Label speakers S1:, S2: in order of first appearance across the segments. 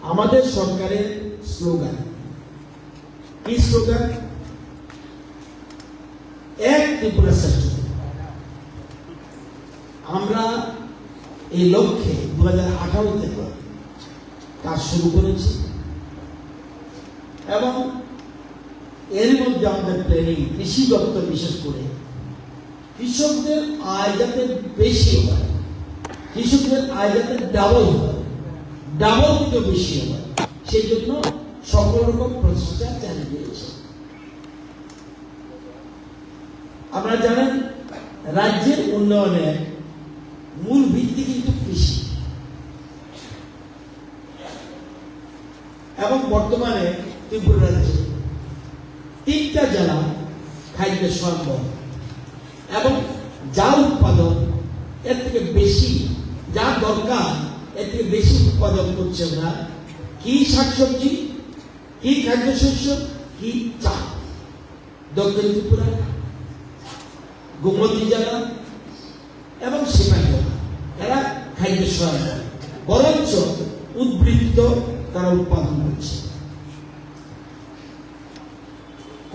S1: আমাদের সরকারের স্লোগান কি স্লোগান? এক ত্রিপুরা শ্রেষ্ঠ। আমরা এই লক্ষ্যে 2018 থেকে কাজ শুরু করেছি এবং এর মধ্যে আমাদের ট্রেনিং কৃষি দপ্তর বিশেষ করে কৃষকদের আয় যাতে বেশি হয়, কৃষকদের আয় যাতে ডাবল হয়, ডাবল থেকে বেশি হয়, সেই জন্য সকল রকম প্রচেষ্টা চালিয়ে দিয়েছে। আপনারা জানেন রাজ্যের উন্নয়নের মূল ভিত্তি কিন্তু কৃষি এবং বর্তমানে ত্রিপুরা রাজ্যে 3টা জেলা খাদ্য স্বয়ম্বর এবং যা উৎপাদন এর থেকে বেশি, যা দরকার এর থেকে বেশি উৎপাদন করছে না। কি শাকসবজি, কি খাদ্যশস্য, কি চা। দক্ষিণ ত্রিপুরা, গোমতী জেলা এবং সীমান্ত জেলা এরা খাদ্য স্বয়ম্বর, বরঞ্চ উদ্বৃত্ত তারা উৎপাদন করছে।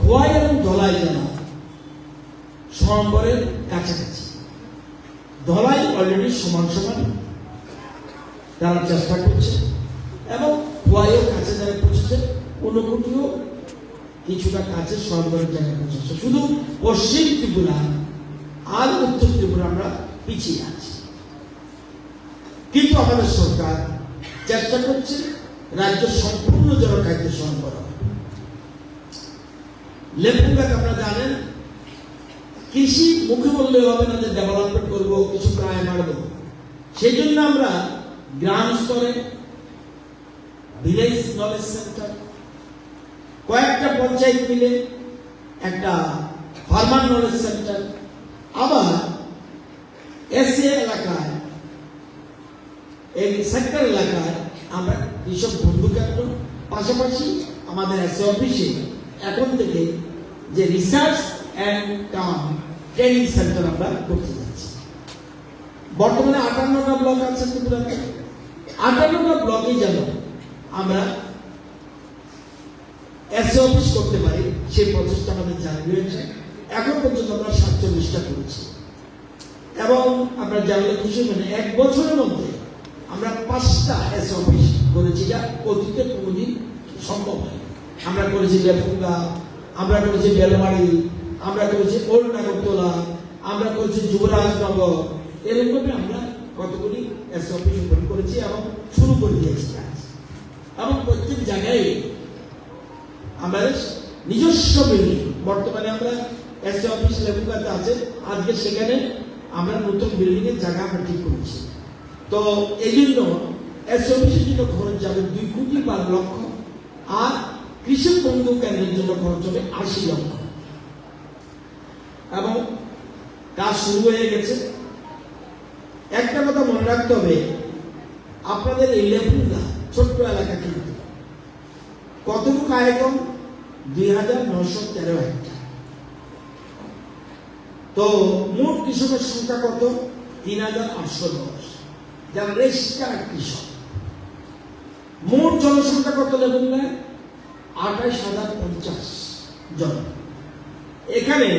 S1: খোয়াই এবং ধলাই জেলা স্বয়ম্বরের কাছাকাছি, ধলাই অলরেডি সমান সমান তারা চেষ্টা করছে এবং খোয়াইও কাছে যারা পৌঁছেছে, ঊনকোটিও কিছুটা কাছে স্বয়ম্বরের জায়গায় পৌঁছেছে। শুধু পশ্চিম ত্রিপুরা আর উত্তর ত্রিপুরা আমরা পিছিয়ে আছি, কিন্তু আমাদের সরকার চেষ্টা করছে রাজ্য সম্পূর্ণ যেন খাদ্য স্বয়ম্বর হয়। লেপুঙ্গাত আপনারা জানেন কৃষি মুখে বললে হবে না যে ডেভেলপমেন্ট করবো, কিছু প্রায় মারবো। সেই জন্য আমরা গ্রাম স্তরে ভিলেজ নলেজ সেন্টার, কয়েকটা পঞ্চায়েত মিলে একটা ফার্মার নলেজ সেন্টার, আবার এসএ এলাকায়, এই সেক্টর এলাকায় আমরা কৃষক বন্ধু কেন্দ্র, পাশাপাশি আমাদের এসএ অফিসে এখন থেকে যে রিসার্চ অ্যান্ড ট্রেনিং সেন্টার আমরা করতে যাচ্ছি। বর্তমানে 58টা ব্লক আছে ত্রিপুরাতে, 58টা ব্লকে যেন আমরা এসএ অফিস করতে পারি সেই প্রচেষ্টা আমাদের জারি রয়েছে। এখন পর্যন্ত আমরা 47টা করেছি এবং আমরা জানলে খুশি মানে 1 বছরের মধ্যে আমরা 5টা এসএ অফিস করেছি, যা অতীতে কোনোদিন সম্ভব হয়। আমরা করেছি লেপুঙ্গা, আমরা করেছি বেলমারি, আমরা করেছি ওল্ড নাগরতলা, আমরা করেছি যুবরাজনগর। এরকমভাবে আমরা কতগুলি এসএ অফিস ওপেন করেছি এবং শুরু করে দিয়েছি কাজ। এবং প্রত্যেক জায়গায় আমাদের নিজস্ব বিল্ডিং, বর্তমানে আমরা এসএ অফিস লেপুঙ্গাতে আছে, আজকে সেখানে আমরা নতুন বিল্ডিং এর জায়গা আমরা ঠিক করেছি। তো এই জন্য এসএ অফিসের জন্য খরচ যাবে 2 কোটি 12 লক্ষ, আর কৃষক বন্ধু কেন্দ্রের জন্য খরচ হবে 80 লক্ষ এবং কাজ শুরু হয়ে গেছে। একটা কথা মনে রাখতে হবে, আপনাদের এই লেপুঙ্গা ছোট্ট এলাকা কিন্তু কতটুকু আয়তন? 2913 হেক্টর। তো মোট কৃষকের সংখ্যা কত? 3810, যারা রেজিস্টার্ড কৃষক। মোট জনসংখ্যা কত লেপুঙ্গায়? 28,050 জন। এখানে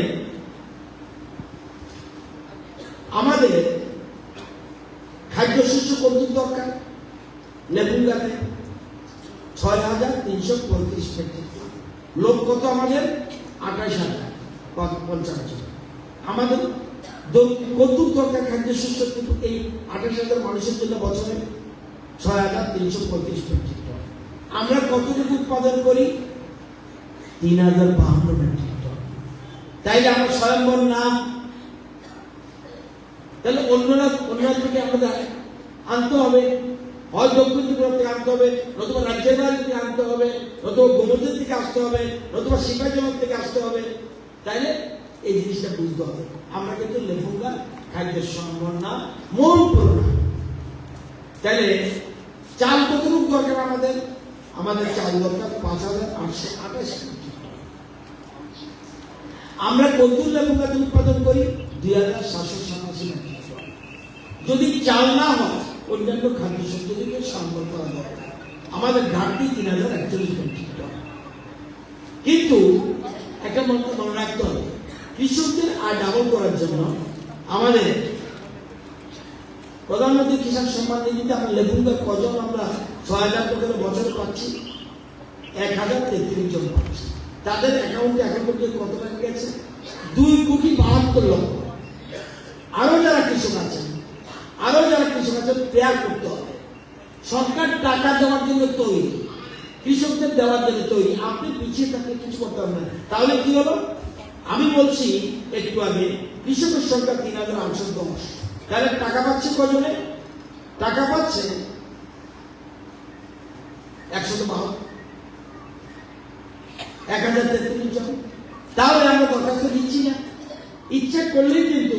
S1: আমাদের খাদ্যশস্য কত দরকার? লেপুঙ্গাতে 6,335 মেট্রিক টন। লোক কত আমাদের? 28,050 জন। আমাদের কত দরকার খাদ্যশস্য? কিন্তু এই 28,000 মানুষের জন্য বছরে 6,335 মেট্রিক টন। আমরা কতটুকু উৎপাদন করি? 3,052 মেট্রিক টন। তাইলে আমরা স্বয়ম্বর না? তাহলে অন্যরা থেকে আমাদের আনতে হবে, হয় দক্ষিণ ত্রিপুরা থেকে আনতে হবে, নতুবা রাজ্যের বাইরে থেকে আনতে হবে, নতুবা গোমতীর থেকে আসতে হবে, নতুবা সিপাহীজলা থেকে আসতে হবে। তাইলে এই জিনিসটা বুঝতে হবে। আমরা কিন্তু লেপুঙ্গা খাদ্যের স্বয়ম্বর না, মূল প্রধান। তাইলে চাল কতটুকু দরকার আমাদের? আমাদের চাল দরকার 5,828 মেট্রিক টন। আমরা কত লেপুঙ্গাতে উৎপাদন করি? 2,787 মেট্রিক টন। যদি চাল না হয় অন্যান্য খাদ্যশস্য থেকে স্বয়ম্বর করা দরকার। আমাদের ঘাটতি 3041 মেট্রিক টন। কিন্তু একটা মনে রাখতে হবে, কৃষকদের আয় ডাবল করার জন্য আমাদের প্রধানমন্ত্রী কিষাণ সম্মান নিধিতে আমরা লেবুর কজন আমরা 6,000 টাকা করে বছরে পাচ্ছি, 1033 জন পাচ্ছি। তাদের অ্যাকাউন্টে এখন পর্যন্ত কত টাকা গেছে? 2,72,00,000। আরো যারা কৃষক আছেন প্রেয়ার করতে হবে। সরকার টাকা দেওয়ার জন্য তৈরি, কৃষকদের দেওয়ার জন্য তৈরি। আপনি পিছিয়ে থাকলে কিছু করতে হবে না। তাহলে কি হলো? আমি বলছি একটু আগে, কৃষকের সংখ্যা 3,810। তাহলে টাকা পাচ্ছে কজনে? টাকা পাচ্ছে 152, 1033 জন। তাহলে আমরা দরখাস্ত দিচ্ছি না। ইচ্ছা করলেই কিন্তু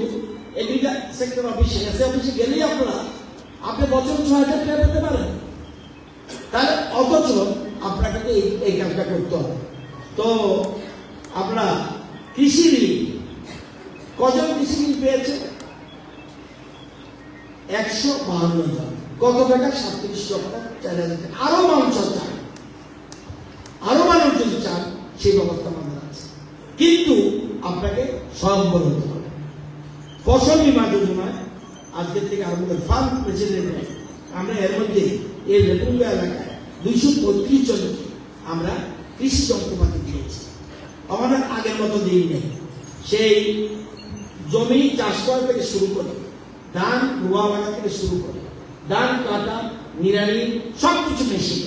S1: এগ্রিকালচার সেক্টর অফিসে, এসএ অফিসে গেলেই আপনি বছর 6,000 টাকা পেতে পারেন। তাহলে অথচ আপনাকে তো এই কাজটা করতে হবে। তো আমরা কৃষি ঋণ, কজন কৃষি ঋণ পেয়েছে? 152 জন। কত টাকা? 37,04,000। আরো মানুষ চান, সেই ব্যবস্থা আমাদের আছে। কিন্তু আপনাকে স্বয়ম্বর হতে হবে। ফসল বীমা যোজনায় আজকের থেকে আরম্ভ করে ফার্ম প্রেসিডেন্ট আমরা এর মধ্যে এই লেপুঙ্গা এলাকায় 235 জনকে আমরা কৃষি যন্ত্রপাতি দিয়েছি। আমাদের আগের মতো দিন নেই। সেই জমি চাষ করা থেকে শুরু করে, ধান রোয়া লাগা থেকে শুরু করে, ধান কাটা, নিড়ানি সবকিছু মেশিন।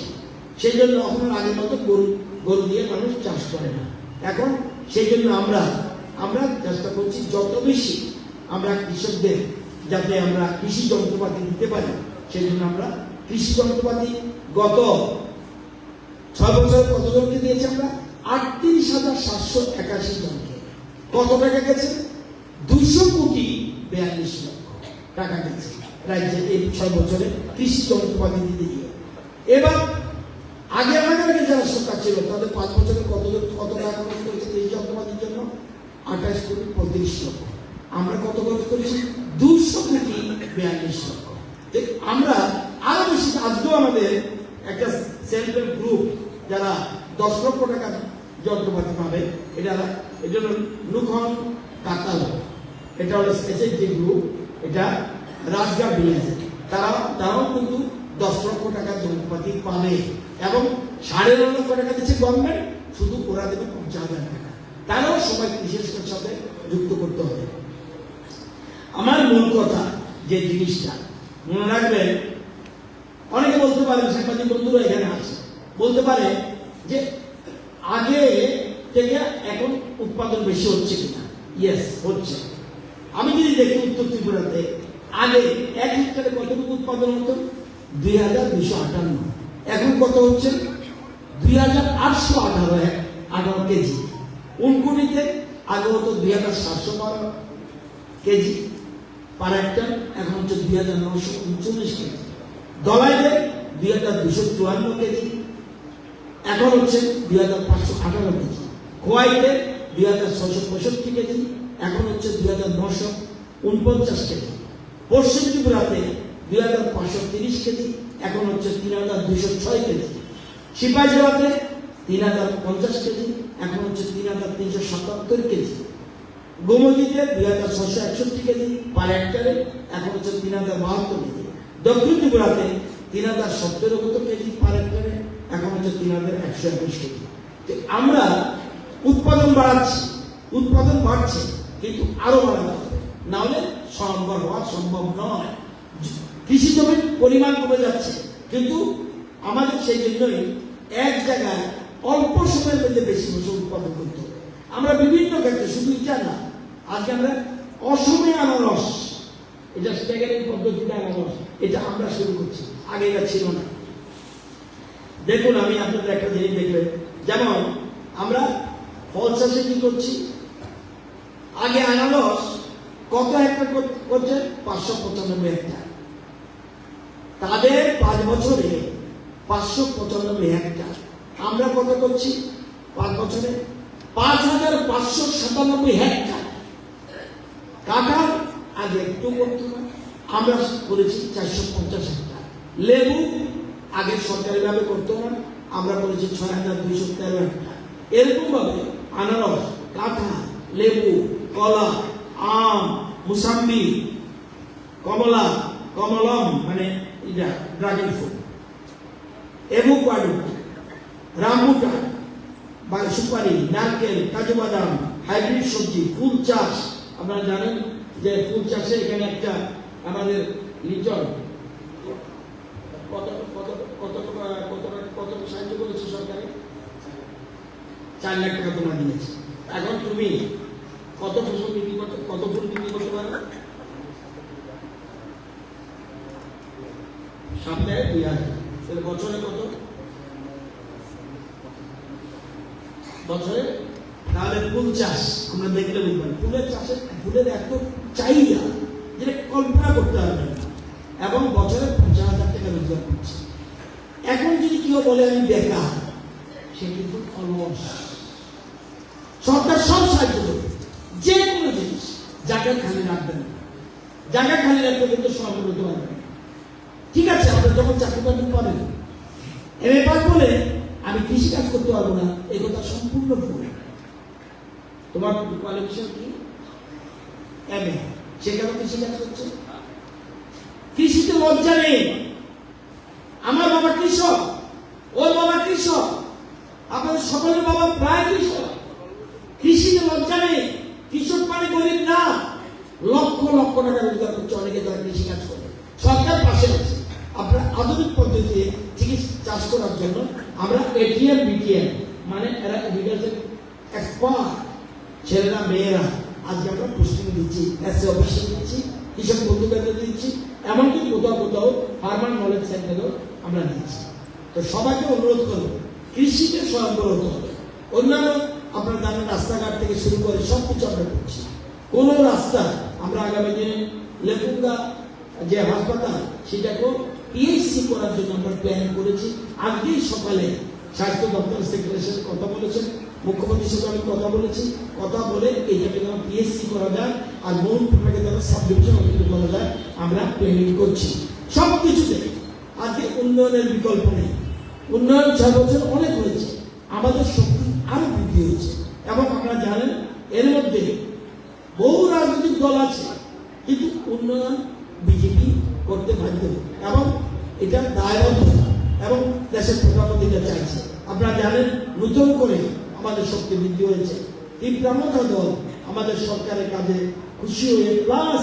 S1: সেই জন্য এখন আগের মতো গরু দিয়ে মানুষ চাষ করে না। এখন সেই জন্য আমরা চেষ্টা করছি যত বেশি আমরা কৃষকদের যাতে আমরা কৃষি যন্ত্রপাতি দিতে পারি, সেই জন্য আমরা কৃষি যন্ত্রপাতি গত 6 বছর কতজনকে দিয়েছি? আমরা 38,781 জনকে। কত টাকা গেছে? 242 লক্ষ টাকা গেছে রাজ্যে এই 6 বছরে কৃষি যন্ত্রপাতি দিতে গিয়ে। এবার আগে যারা সরকার ছিল তাদের 5 বছরে কত টাকা খরচ করেছে কৃষি যন্ত্রপাতির জন্য? 28,35 লক্ষ। আমরা কত খরচ করেছি? 242 লক্ষ। আমরা আরো বেশি। আজকেও আমাদের একটা সেলফ হেল্প গ্রুপ যারা 10 লক্ষ টাকা যন্ত্রপাতি পাবে, এটা হলো নুখন কাতাল, এটা হলো এসএসজি গ্রুপ, এটা রাজগাঁ বিএস। তারাও কিন্তু 10 লক্ষ টাকা যন্ত্রপাতি পাবে এবং 9.5 লক্ষ টাকা দিচ্ছে গভর্নমেন্ট, শুধু ওরা দেবে 50,000 টাকা। তারাও সবাই কৃষকের সাথে যুক্ত করতে হবে। আমার মূল কথা যে জিনিসটা মনে রাখবেন, অনেকে বলতে পারেন, সাংবাদিক বন্ধুরা এখানে আছে, বলতে পারে যে আগে থেকে এখন উৎপাদন বেশি হচ্ছে কিনা। ইয়েস, হচ্ছে। আমি যদি দেখি উত্তর ত্রিপুরাতে আগে 1 হেক্টরে কতটুকু উৎপাদন হতো? 2,258। এখন কত হচ্ছে? 2,818 কেজি। উনকুড়িতে আগে হতো 2,712 কেজি পার হেক্টর, এখন হচ্ছে 2,939 কেজি। দলাইতে 2,254 কেজি, এখন হচ্ছে 2,518 কেজি। খোয়াইতে 2,665 কেজি, এখন হচ্ছে 2,949 কেজি। পশ্চিম ত্রিপুরাতে 2,530 কেজি, এখন হচ্ছে 3,206 কেজি। সিপাহীজলাতে 3,050 কেজি, এখন হচ্ছে 3,377 কেজি। গোমতীতে 2,661 কেজি পার হেক্টরে, এখন হচ্ছে 3,072 কেজি। দক্ষিণ ত্রিপুরাতে 3,017 কেজি পার হেক্টরে, এখন হচ্ছে 3,121 কেজি। আমরা উৎপাদন বাড়ছে, কিন্তু আরো বাড়াতে হবে, না হলে স্বয়ম্বর হওয়া সম্ভব নয়। কৃষি জমির পরিমাণ কমে যাচ্ছে, কিন্তু আমাদের সেই জন্যই এক জায়গায় অল্প সময়ের মধ্যে বেশি ফসল উৎপাদন করতে হবে। আমরা বিভিন্ন ক্ষেত্রে, শুধু এটা না, আজকে আমরা অসমে আনারস, এটা স্ট্যাগারিং পদ্ধতিতে আনারস, এটা আমরা শুরু করছি, আগে এটা ছিল না। দেখুন, আমি আপনাদের একটা জিনিস দেখবেন, যেমন আমরা ফল চাষে কি করছি, আগে আনারস কত হেক্টর করছে? 595 হেক্টর। তাদের 5 বছরে 595 হেক্টর। আমরা কত করছি 5 বছরে? 5,597 হেক্টর। কাঁঠাল আগে একটু করতো না, আমরা করেছি 450 হেক্টর। লেবু আগের সরকারি ভাবে করতো না, আমরা বলেছি ৬,২১৩ হেক্টর। এরকম ভাবে আনারস, কাঁঠাল, লেবু, কলা, আম, মুসাম্বি, কমলা, কমলম মানে এটা ড্রাগন ফ্রুট, এভোকাডো, রামবুটান বা সুপারি, নারকেল, কাজু বাদাম, হাইব্রিড সবজি, ফুল চাষ। আপনারা জানেন যে ফুল চাষে এখানে একটা আমাদের লিচন কত কত কত কত কত সাহায্য করেছে সরকারে, 4 লাখ টাকা তোমার দিয়েছে। এখন তুমি কত ফসল বিক্রি করতে, কত ফুল বিক্রি করতে পারবে? সপ্তাহে 2,000, বছরে কত? বছরে। তাহলে ফুল চাষ আমরা দেখলে বুঝবেন, ফুলের চাষে ফুলের এত চাহিদা যেটা কল্পনা করতে পারবে না, এবং বছরে 50,000 টাকা রোজগার করছে। এখন যদি কেউ বলে আমি বেকার, সে কিন্তু অলস। সরকার সব সাহায্য করবে, যে কোনো জিনিস। জায়গা খালি রাখবেন না, জায়গা খালি রাখলে কিন্তু সফল হতে পারবে না। ঠিক আছে, আমরা যখন চাকরি বাকরি পাবেন, এমএ পাস বলে আমি কৃষি কাজ করতে পারবো না, এই কথা সম্পূর্ণ ভুল। তোমার কোয়ালিফিকেশন কি? এমএ, সে কেন কৃষি কাজ করছে? কৃষিতে লজ্জা নেই। আমার বাবা কৃষক, ওর বাবা কৃষক, আপনাদের সকলের বাবা প্রায় কৃষক। কৃষিতে লজ্জা নেই। কৃষক মানে গরিব না, লক্ষ লক্ষ টাকা রোজগার করছে অনেকে যারা কৃষি কাজ করে। সরকার পাশে আছে। আপনার আধুনিক পদ্ধতিতে চিকিৎসা চাষ করার জন্য আমরা এটিএম বিটিএম মানে এরা এগ্রিকালচার এক্সপার্ট ছেলেরা মেয়েরা আজকে আমরা প্রস্তুতি দিচ্ছি, এসএ অফিসে দিচ্ছি, কৃষক বন্ধু কেন্দ্রে দিচ্ছি, এমনকি কোথাও কোথাও ফার্মার নলেজ সেন্টারেও আমরা দিচ্ছি। তো সবাইকে অনুরোধ করবো কৃষিতে স্বয়ম্বর হতে হবে। অন্যান্য আপনারা জানেন রাস্তাঘাট থেকে শুরু করে সবকিছু আমরা করছি। কোন রাস্তা আমরা আগামী দিনে লেপুঙ্গা যে হাসপাতাল সেটাকেও পিএইচসি করার জন্য আমরা প্ল্যান করেছি। আজকেই সকালে স্বাস্থ্য দপ্তর সেক্রেটারির সাথে কথা বলেছেন, মুখ্যমন্ত্রীর সাথে আমি কথা বলেছি, কথা বলে এইটাকে যেন পিএইচসি করা যায় আর মোহনপুরটাকে যেন সাব ডিভিশন হসপিটাল করা যায় আমরা প্ল্যানিং করছি। সব কিছুতে আজকে উন্নয়নের বিকল্প নেই। উন্নয়ন 6 বছর অনেক হয়েছে, আমাদের শক্তি আরো বৃদ্ধি হয়েছে। এবং আপনারা জানেন এর মধ্যে বহু রাজনৈতিক দল আছে, কিন্তু উন্নয়ন বিজেপি করতে বাধ্য এবং এটা দায়বদ্ধতা এবং দেশের প্রধানমন্ত্রীরা চাইছে। আপনারা জানেন নতুন করে আমাদের শক্তি বৃদ্ধি হয়েছে। তীব্রামতা দল আমাদের সরকারের কাজে খুশি হয়ে প্লাস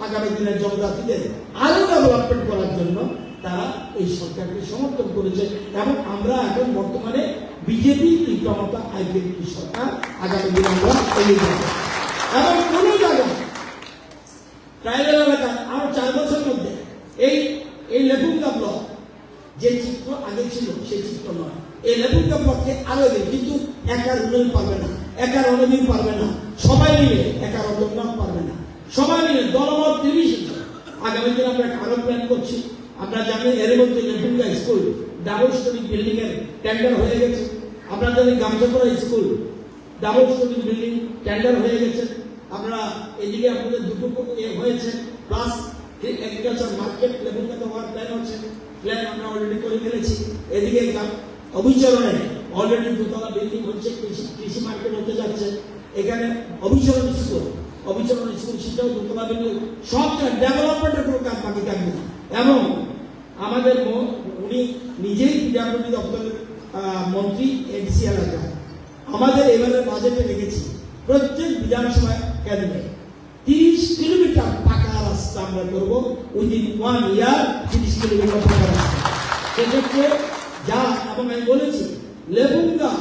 S1: আগামী দিনের জনজাতিদের আরো ডেভেলপমেন্ট করার জন্য তারা এই সরকারকে সমর্থন করেছে। এবং আমরা এখন বর্তমানে বিজেপি তীব্রামতা আইপিএফটি সরকার আগামী দিনে আমরা এগিয়ে যাব। এবং কোন জায়গায় ট্রাইবেল এলাকা আরো 4 বছরের মধ্যে এই লেপুঙ্গা ব্লক যে চিত্র আগে ছিল সেই চিত্র নয়। এই লেপুঙ্গা ব্লককে আরো কিন্তু একার উন্নয়ন পারবে না, একার অনুযায়ী পারবে না, সবাই মিলে একার উন্নয়ন পারবে না। সবাই মিলে দলমত নির্বিশেষে আগামী দিনে আমরা আরো প্ল্যান করছি। আমরা জানি এর মধ্যে Lepunga school double storey building এর টেন্ডার হয়ে গেছে। আপনারা জানেন Gamchapara school double storey building tender হয়ে গেছে। আমরা এদিকে আপনাদের দুটো হয়েছে, প্লাস এগ্রিকালচার মার্কেট লেপুঙ্গাতে হওয়ার প্ল্যান হচ্ছে, প্ল্যান আমরা অলরেডি করে ফেলেছি। এদিকে অভিচরণে অলরেডি 2তলা বিল্ডিং হচ্ছে, কৃষি মার্কেট হতে যাচ্ছে। এখানে অভিচরণ স্কুল সেটাও 2তলা বিল্ডিং, সব ডেভেলপমেন্টের কোনো কাজ বাকি থাকবে না। এবং আমাদের উনি নিজেই পিডব্লিউডি দপ্তরের মন্ত্রী এডিসি এলাকায় আমাদের এবারে বাজেটে রেখেছি প্রত্যেক বিধানসভা কেন্দ্রে 30 কিলোমিটার পাকা রাস্তা আমরা করবো উইদিন 1 ইয়ার। 30 কিলোমিটার পাকা রাস্তা সেক্ষেত্রে যা এবং আমি বলেছি লেপুঙ্গা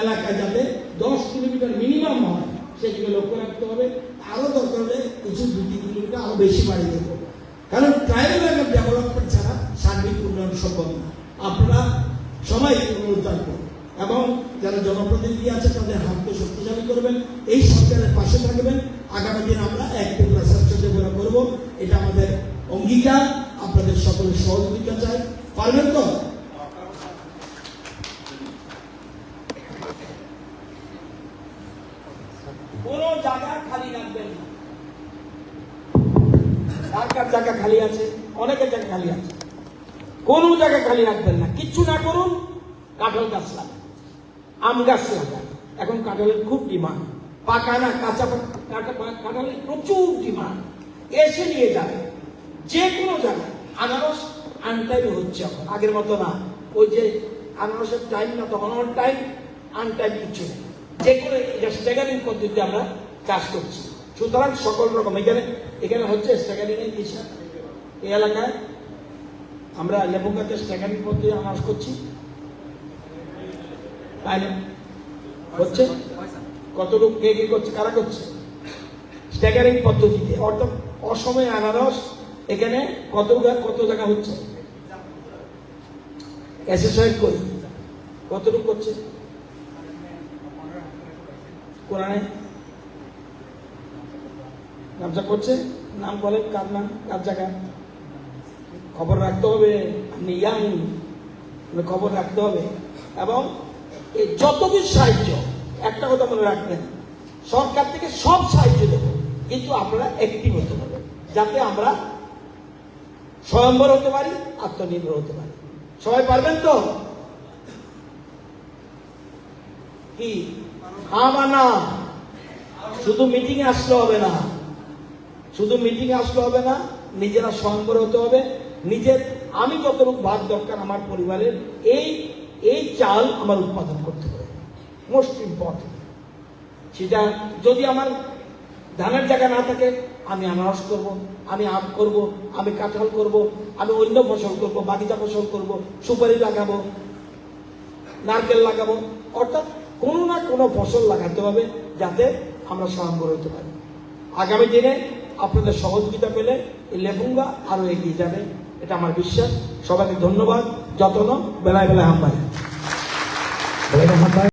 S1: এলাকা যাতে 10 কিলোমিটার মিনিমাম হয় সেদিকে লক্ষ্য রাখতে হবে। আরো দরকার হলে কিছু 2-3 কিলোমিটার আরো বেশি বাড়িয়ে দেবো, কারণ ট্রাইবেল এলাকার ডেভেলপমেন্ট ছাড়া সার্বিক উন্নয়ন সম্ভব না। আপনারা সবাই অনুরোধ রাখবেন এবং যারা জনপ্রতিনিধি আছে তাদের হাতকে শক্তিশালী করবেন, এই সরকারের পাশে থাকবেন। আগামী দিন আমরা এক টুকরা স্বাস্থ্যসেবা করব, এটা আমাদের অঙ্গীকার। আপনাদের সকলের সহযোগিতা চাই, পারবেন তো? কোন জায়গা খালি রাখবেন না। কার কার জায়গা খালি আছে? অনেকের জায়গা খালি আছে। কোনো জায়গায় খালি রাখবেন না, কিচ্ছু না করুন, কাঁঠাল গাছ লাগান, আম গাছ লাগান। এখন কাঁঠালের খুব ডিমান্ড, পাকা না কাঁচা কাঁঠালের প্রচুর ডিমান্ড। এসে নিয়ে যাবে যে কোনো জায়গায়। আনারস আনটাইমে হচ্ছে এখন, আগের মতো না। ওই যে আনারসের টাইম না, তখন আমার টাইম আনটাইম কিছু নেই। যে কোনো স্ট্যাগারিং পদ্ধতিতে আমরা চাষ করছি। সুতরাং সকল রকম এখানে হচ্ছে স্ট্যাগারিং এর কিছু এই এলাকায় আমরা লেবু গাছে স্ট্যাগারিং পদ্ধতি আনারস করছি, তাই না? হচ্ছে কতটুকু কে কে করছে, কারা করছে? স্ট্যাগারিং পদ্ধতিতে, অর্থাৎ অসময়ে আনারস এখানে কত জায়গা হচ্ছে এসএসআই করি, কতটুকু করছে কোরআনে ব্যবসা করছে। নাম বলেন, কার নাম, কার জায়গা? খবর রাখতে হবে, আপনি ইয়াং, খবর রাখতে হবে। এবং এই যত কিছু সাহায্য, একটা কথা মনে রাখবেন, সরকার থেকে সব সাহায্য দেব, কিন্তু আপনারা অ্যাক্টিভ হতে হবে, যাতে আমরা স্বয়ম্বর হতে পারি, আত্মনির্ভর হতে পারি। সবাই পারবেন তো? কি হ্যাঁ বা না? শুধু মিটিং এ আসলে হবে না, শুধু মিটিং এ আসলে হবে না, নিজেরা স্বয়ম্বর হতে হবে। নিজের আমি যতটুকু ভাগ দরকার আমার পরিবারের, এই চাল আমার উৎপাদন করতে হবে, মোস্ট ইম্পর্টেন্ট। সেটা যদি আমার ধানের জায়গা না থাকে, আমি আনারস করব, আমি আম করব, আমি কাঁঠাল করব, আমি অন্য ফসল করব, বাগিচা ফসল করব, সুপারি লাগাবো, নারকেল লাগাবো। অর্থাৎ কোনো না কোনো ফসল লাগাতে হবে, যাতে আমরা স্বয়ম্বর হতে পারি। আগামী দিনে আপনাদের সহযোগিতা পেলে এই লেবুঙ্গা আরো এগিয়ে যাবে, এটা আমার বিশ্বাস। সবাইকে ধন্যবাদ। যত্ন বেলায় বেলায় হাম্বাই।